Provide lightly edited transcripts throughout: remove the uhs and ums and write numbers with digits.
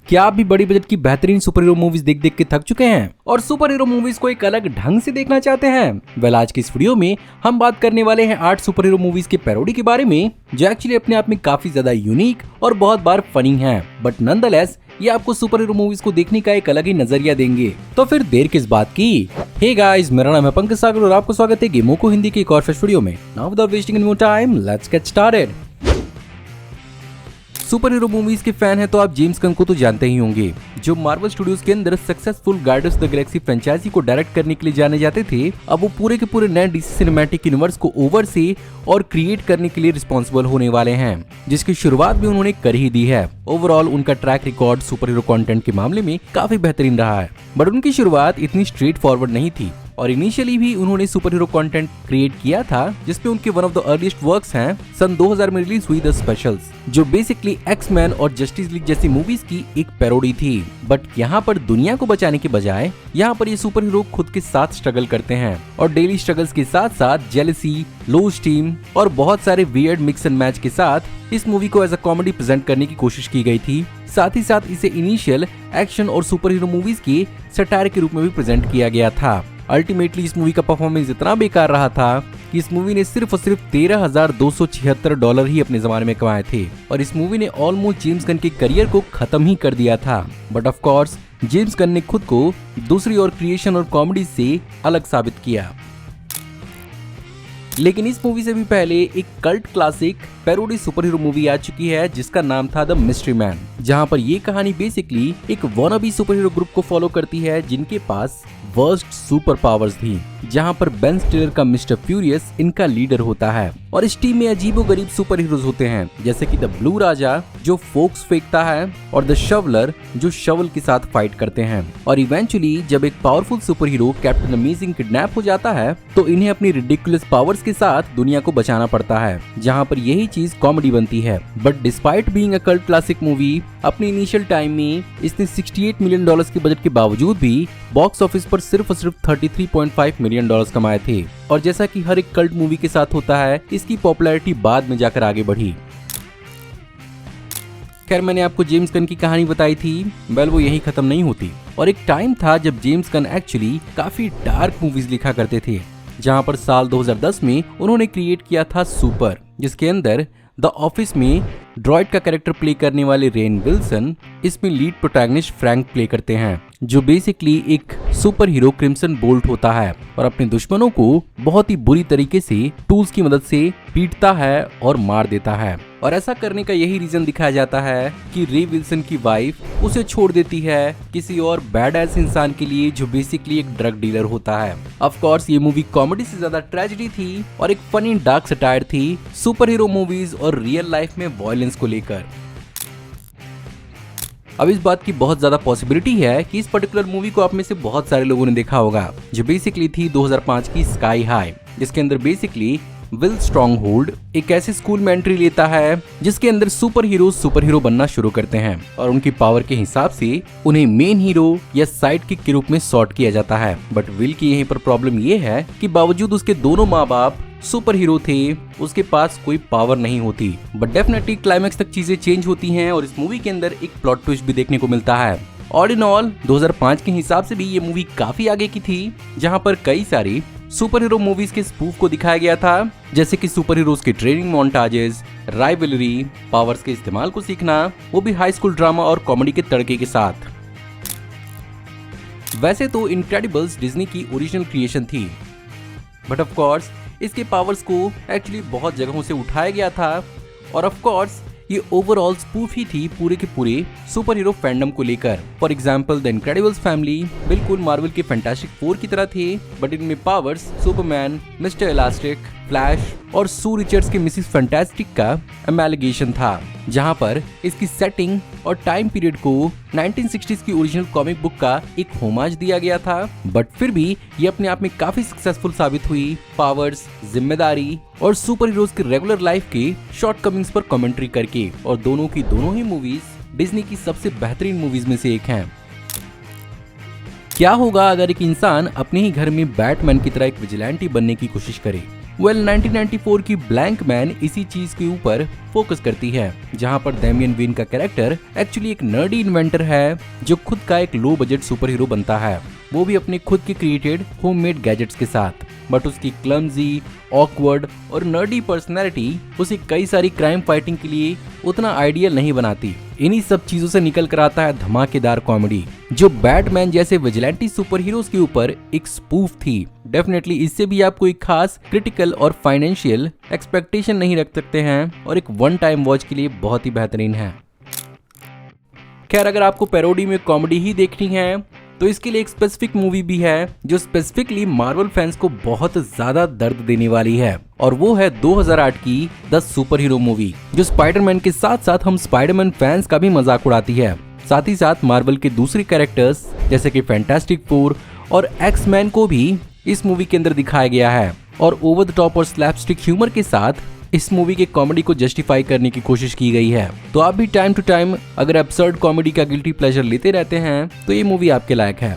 क्या आप भी बड़ी बजट की बेहतरीन सुपर हीरो मूवीज देख देख के थक चुके हैं और सुपर हीरो मूवीज को एक अलग ढंग से देखना चाहते हैं? वेल, आज की इस वीडियो में हम बात करने वाले हैं 8 सुपर हीरो मूवीज के पैरोडी के बारे में, जो एक्चुअली अपने आप में काफी ज्यादा यूनिक और बहुत बार फनी हैं, बट नॉनदलेस ये आपको सुपर हीरो मूवीज को देखने का एक अलग ही नजरिया देंगे। तो फिर देर किस बात की? हे गाइस, मेरा नाम है पंकज सागर और आपको स्वागत है गेमों को हिंदी की एक और फ्रेश वीडियो में। Now without wasting any more time, let's get started. Super hero movies के फैन हैं तो आप जेम्स गन को तो जानते ही होंगे, जो मार्वल स्टूडियोज के अंदर successful Guardians of the Galaxy franchise को डायरेक्ट करने के लिए जाने जाते थे। अब वो पूरे के पूरे नए डीसी सिनेमैटिक यूनिवर्स को ओवर से और क्रिएट करने के लिए रिस्पॉन्सिबल होने वाले हैं, जिसकी शुरुआत भी उन्होंने कर ही दी है। ओवरऑल उनका track record super hero content के मामले में काफी बेहतरीन रहा है, बट उनकी शुरुआत इतनी स्ट्रेट फॉरवर्ड नहीं थी और इनिशियली भी उन्होंने सुपर हीरो कंटेंट क्रिएट किया था, जिसमें उनके one of the earliest works हैं सन 2000 में रिलीज हुई द स्पेशल्स, जो बेसिकली एक्स-मैन और जस्टिस लीग जैसी मूवीज की एक पैरोडी थी। बट यहाँ पर दुनिया को बचाने के बजाय यहाँ पर ये सुपर हीरो खुद के साथ स्ट्रगल करते हैं और डेली स्ट्रगल्स के साथ साथ जेलसी, लो स्टीम और बहुत सारे वियर्ड मिक्स एंड मैच के साथ इस मूवी को एज अ कॉमेडी प्रेजेंट करने की कोशिश की गई थी। साथ ही साथ इसे इनिशियल एक्शन और सुपर हीरो मूवीज की सटायर के रूप में भी प्रेजेंट किया गया था। अल्टीमेटली इस मूवी का परफॉर्मेंस इतना बेकार रहा था कि इस मूवी ने सिर्फ और सिर्फ $13,276 ही अपने जमाने में कमाए थे और इस मूवी ने ऑलमोस्ट जेम्स गन के करियर को खत्म ही कर दिया था। But of course James Gunn ने खुद को दूसरी और क्रिएशन और कॉमेडी से अलग साबित किया। लेकिन इस मूवी से भी पहले एक cult classic parody superhero movie आ चुकी है जिसका नाम था द मिस्ट्री मैन, जहां पर ये कहानी बेसिकली एक वॉनाबी सुपर हीरो ग्रुप को फॉलो करती है जिनके पास वर्स्ट सुपर पावर्स थी, जहां पर बेन स्टिलर का मिस्टर फ्यूरियस इनका लीडर होता है और इस टीम में अजीबोगरीब सुपर हीरोज होते हैं, जैसे कि द ब्लू राजा जो फोक्स फेंकता है और द शवलर जो शवल के साथ फाइट करते हैं। और इवेंचुअली जब एक powerful super hero captain amazing kidnap हो जाता है तो इन्हें अपनी रिडिकुलस पावर्स के साथ दुनिया को बचाना पड़ता है, जहां पर यही चीज कॉमेडी बनती है। But despite being a cult classic movie, अपने इनिशियल टाइम में इसने $68 मिलियन के बजट के बावजूद भी बॉक्स ऑफिस पर सिर्फ और सिर्फ $33.5 मिलियन कमाए थे। और जैसा कि हर एक कल्ट मूवी के साथ होता है, इसकी पॉपुलैरिटी बाद में जाकर आगे बढ़ी। खैर, मैंने आपको जेम्स गन की कहानी बताई थी, वेल वो यही खत्म नहीं होती और एक टाइम था जब जेम्स गन एक्चुअली काफी डार्क मूवीज लिखा करते थे, जहां पर साल 2010 में उन्होंने क्रिएट किया था सुपर, जिसके अंदर द ऑफिस में ड्रॉइड का कैरेक्टर प्ले करने वाले रेन विल्सन इसमें लीड प्रोटैगनिस्ट फ्रैंक प्ले करते हैं, जो बेसिकली एक सुपर हीरो क्रिम्सन बोल्ट होता है और अपने दुश्मनों को बहुत ही बुरी तरीके से टूल्स की मदद से पीटता है और मार देता है। और ऐसा करने का यही रीजन दिखाया जाता है कि रे विल्सन की वाइफ उसे छोड़ देती है किसी और बैड एस इंसान के लिए, जो बेसिकली एक ड्रग डीलर होता है। ऑफ कोर्स ये मूवी कॉमेडी से ज्यादा ट्रेजेडी थी और एक फनी डार्क सटायर थी सुपर हीरो मूवीज और रियल लाइफ में वायलेंस को लेकर। अब इस बात की बहुत ज्यादा पॉसिबिलिटी है कि इस पर्टिकुलर मूवी को आप में से बहुत सारे लोगों ने देखा होगा, जो बेसिकली थी 2005 की स्काई हाई, जिसके अंदर बेसिकली विल स्ट्रॉन्गहोल्ड एक ऐसे स्कूल में एंट्री लेता है जिसके अंदर सुपर हीरो बनना शुरू करते हैं और उनकी पावर के हिसाब से उन्हें मेन हीरो या साइड किक के रूप में सॉर्ट किया जाता है। बट विल की यहीं पर प्रॉब्लम ये है कि बावजूद उसके दोनों माँ बाप सुपर हीरो थे, उसके पास कोई पावर नहीं होती। बट डेफिनेटली क्लाइमैक्स तक चीजें चेंज होती हैं और इस मूवी के अंदर एक प्लॉट ट्विस्ट भी देखने को मिलता है। ऑल इन ऑल 2005 के हिसाब से भी ये मूवी काफी आगे की थी, जहां पर कई सारी सुपर हीरो मूवीज के स्पूफ को दिखाया गया था, जैसे कि सुपर हीरोज के ट्रेनिंग मोन्टाजेस, राइवलरी, पावर्स के इस्तेमाल को सीखना, वो भी हाई स्कूल ड्रामा और कॉमेडी के तड़के के साथ। वैसे तो इनक्रेडिबल्स डिज्नी की ओरिजिनल क्रिएशन थी, बट ऑफ कोर्स इसके पावर्स को एक्चुअली बहुत जगहों से उठाया गया था और ऑफ कोर्स ये ओवरऑल स्पूफ ही थी पूरे के पूरे सुपर हीरो फैंडम को लेकर। For example the Incredibles family बिल्कुल मार्वल के फैंटास्टिक 4 की तरह थे, बट इनमें powers Superman, mister elastic, flash और सू रिचर्ड्स के मिसिस फैंटास्टिक का एमैलिगेशन था, जहां पर इसकी सेटिंग और टाइम पीरियड को 1960s की ओरिजिनल कॉमिक बुक का एक होमाज दिया गया था। बट फिर भी ये अपने आप में काफी सक्सेसफुल साबित हुई, पावर्स, जिम्मेदारी और सुपर हीरोज की रेगुलर लाइफ के शॉर्टकमिंग्स पर कमेंट्री करके, और दोनों की दोनों ही मूवीज डिज्नी की सबसे बेहतरीन मूवीज में से एक हैं। क्या होगा अगर एक इंसान अपने ही घर में बैटमैन की तरह एक विजिलेंटी बनने की कोशिश करे? 1994 की ब्लैंक मैन इसी चीज के ऊपर फोकस करती है, जहां पर डेमियन वेन का कैरेक्टर एक्चुअली एक नर्डी इन्वेंटर है जो खुद का एक लो बजट सुपर हीरो बनता है, वो भी अपने खुद के क्रिएटेड होममेड गैजेट्स के साथ। बट उसकी क्लमजी, ऑकवर्ड और नर्डी पर्सनैलिटी उसे कई सारी क्राइम फाइटिंग के लिए उतना आइडियल नहीं बनाती। इन्हीं सब चीजों से निकल कर आता है धमाकेदार कॉमेडी, जो बैटमैन जैसे विजिलेंटी सुपर हीरोज के ऊपर एक स्पूफ थी। डेफिनेटली इससे भी आप कोई खास क्रिटिकल और फाइनेंशियल एक्सपेक्टेशन नहीं रख सकते हैं और एक वन टाइम वॉच के लिए बहुत ही बेहतरीन है। खैर, अगर आपको पैरोडी में कॉमेडी ही देखनी है तो इसके लिए एक स्पेसिफिक मूवी भी है जो स्पेसिफिकली मार्वल फैंस को बहुत ज्यादा दर्द देने वाली है, और वो है 2008 की द सुपर हीरो मूवी, जो स्पाइडरमैन के साथ साथ हम स्पाइडरमैन फैंस का भी मजाक उड़ाती है। साथ ही साथ मार्वल के दूसरे कैरेक्टर्स जैसे कि फैंटास्टिक फोर और एक्स-मैन को भी इस मूवी के अंदर दिखाया गया है, और ओवर द टॉप और स्लैपस्टिक ह्यूमर के साथ इस मूवी के कॉमेडी को जस्टिफाई करने की कोशिश की गई है। तो आप भी टाइम टू टाइम अगर एब्सर्ड कॉमेडी का गिल्टी प्लेजर लेते रहते हैं तो ये मूवी आपके लायक है।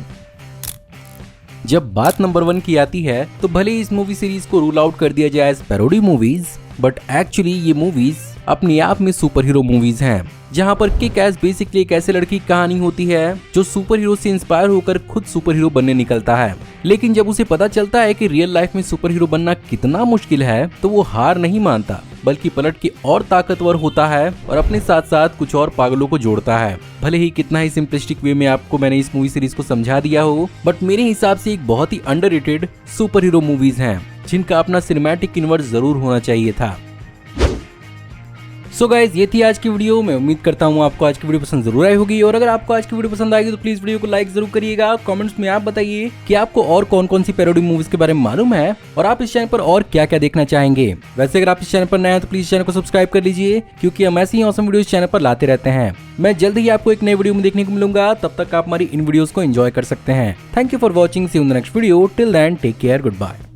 जब बात नंबर 1 की आती है तो भले ही इस मूवी सीरीज को रूल आउट कर दिया जाए as parody movies, but actually ये मूवीज अपने आप में सुपर हीरो मूवीज हैं, जहां पर किक एस बेसिकली एक ऐसे लड़की की कहानी होती है जो सुपर हीरो से इंस्पायर होकर खुद सुपर हीरो बनने निकलता है। लेकिन जब उसे पता चलता है कि रियल लाइफ में सुपर हीरो बनना कितना मुश्किल है तो वो हार नहीं मानता, बल्कि पलट के और ताकतवर होता है और अपने साथ साथ कुछ और पागलों को जोड़ता है। भले ही कितना ही सिंपलिस्टिक वे में आपको मैंने इस मूवी सीरीज को समझा दिया हो, बट मेरे हिसाब से एक बहुत ही अंडररेटेड सुपर हीरो मूवीज हैं जिनका अपना सिनेमैटिक यूनिवर्स जरूर होना चाहिए था। सो गाइज, ये थी आज की वीडियो। मैं उम्मीद करता हूँ आपको आज की वीडियो पसंद जरूर आई होगी, और अगर आपको आज की वीडियो पसंद आएगी तो प्लीज वीडियो को लाइक जरूर करिएगा। कमेंट्स में आप बताइए कि आपको और कौन कौन सी पैरोडी मूवीज के बारे में मालूम है और आप इस चैनल पर और क्या क्या देखना चाहेंगे। वैसे अगर आप इस चैनल पर नए हैं तो प्लीज चैनल को सब्सक्राइब कर लीजिए, क्योंकि हम ऐसी ही ऑसम वीडियो इस चैनल पर लाते रहते हैं। मैं जल्द ही आपको एक नई वीडियो में देखने को मिलूंगा, तब तक आप हमारी इन वीडियोस को एंजॉय कर सकते हैं। Thank you for watching, see you in the next video. Till then take care, good bye.